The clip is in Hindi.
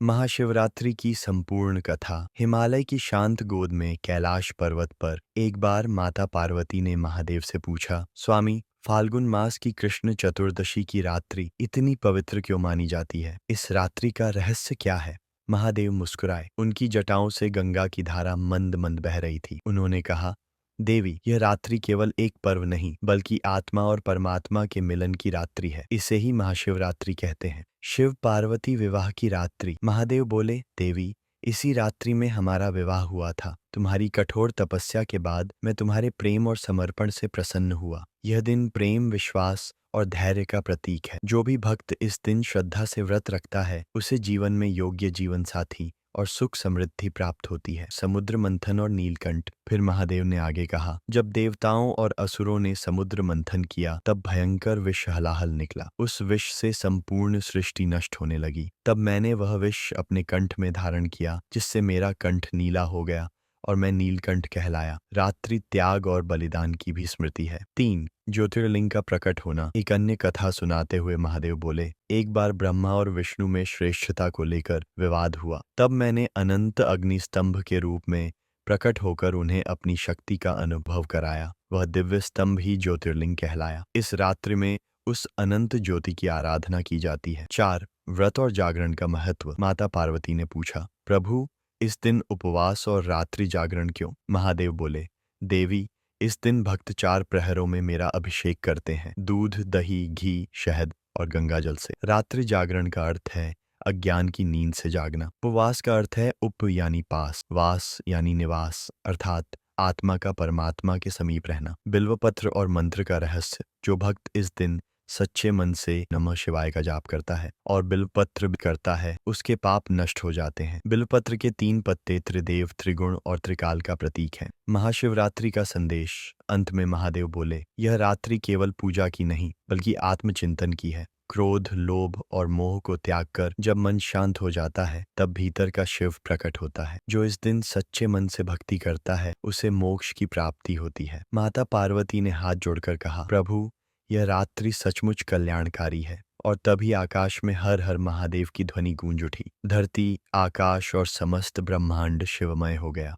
महाशिवरात्रि की संपूर्ण कथा। हिमालय की शांत गोद में कैलाश पर्वत पर एक बार माता पार्वती ने महादेव से पूछा, स्वामी, फाल्गुन मास की कृष्ण चतुर्दशी की रात्रि इतनी पवित्र क्यों मानी जाती है? इस रात्रि का रहस्य क्या है? महादेव मुस्कुराए। उनकी जटाओं से गंगा की धारा मंद मंद बह रही थी। उन्होंने कहा, देवी, यह रात्रि केवल एक पर्व नहीं बल्कि आत्मा और परमात्मा के मिलन की रात्रि है। इसे ही महाशिवरात्रि कहते हैं। शिव पार्वती विवाह की रात्रि। महादेव बोले, देवी, इसी रात्रि में हमारा विवाह हुआ था। तुम्हारी कठोर तपस्या के बाद मैं तुम्हारे प्रेम और समर्पण से प्रसन्न हुआ। यह दिन प्रेम, विश्वास और धैर्य का प्रतीक है। जो भी भक्त इस दिन श्रद्धा से व्रत रखता है उसे जीवन में योग्य जीवन साथी और सुख समृद्धि प्राप्त होती है। समुद्र मंथन और नीलकंठ। फिर महादेव ने आगे कहा, जब देवताओं और असुरों ने समुद्र मंथन किया तब भयंकर विष हलाहल निकला। उस विष से संपूर्ण सृष्टि नष्ट होने लगी। तब मैंने वह विष अपने कंठ में धारण किया, जिससे मेरा कंठ नीला हो गया और मैं नीलकंठ कहलाया। रात्रि त्याग और बलिदान की भी स्मृति है। 3 ज्योतिर्लिंग का प्रकट होना। एक अन्य कथा सुनाते हुए महादेव बोले, एक बार ब्रह्मा और विष्णु में श्रेष्ठता को लेकर विवाद हुआ। तब मैंने अनंत अग्नि स्तंभ के रूप में प्रकट होकर उन्हें अपनी शक्ति का अनुभव कराया। वह दिव्य स्तंभ ही ज्योतिर्लिंग कहलाया। इस रात्रि में उस अनंत ज्योति की आराधना की जाती है। 4 व्रत और जागरण का महत्व। माता पार्वती ने पूछा, प्रभु, इस दिन उपवास और रात्रि जागरण क्यों? महादेव बोले, देवी, इस दिन भक्त 4 प्रहरों में मेरा अभिषेक करते हैं, दूध, दही, घी, शहद और गंगा जल से। रात्रि जागरण का अर्थ है अज्ञान की नींद से जागना। उपवास का अर्थ है उप यानी पास, वास यानी निवास, अर्थात आत्मा का परमात्मा के समीप रहना। बिल्वपत्र और मंत्र का रहस्य। जो भक्त इस दिन सच्चे मन से नमः शिवाय का जाप करता है और बिल्वपत्र भी करता है, उसके पाप नष्ट हो जाते हैं। बिल्वपत्र के 3 पत्ते त्रिदेव, त्रिगुण और त्रिकाल का प्रतीक है। महाशिवरात्रि का संदेश। अंत में महादेव बोले, यह रात्रि केवल पूजा की नहीं बल्कि आत्मचिंतन की है। क्रोध, लोभ और मोह को त्याग कर जब मन शांत हो जाता है तब भीतर का शिव प्रकट होता है। जो इस दिन सच्चे मन से भक्ति करता है उसे मोक्ष की प्राप्ति होती है। माता पार्वती ने हाथ जोड़कर कहा, प्रभु, यह रात्रि सचमुच कल्याणकारी है। और तभी आकाश में हर हर महादेव की ध्वनि गूंज उठी। धरती, आकाश और समस्त ब्रह्मांड शिवमय हो गया।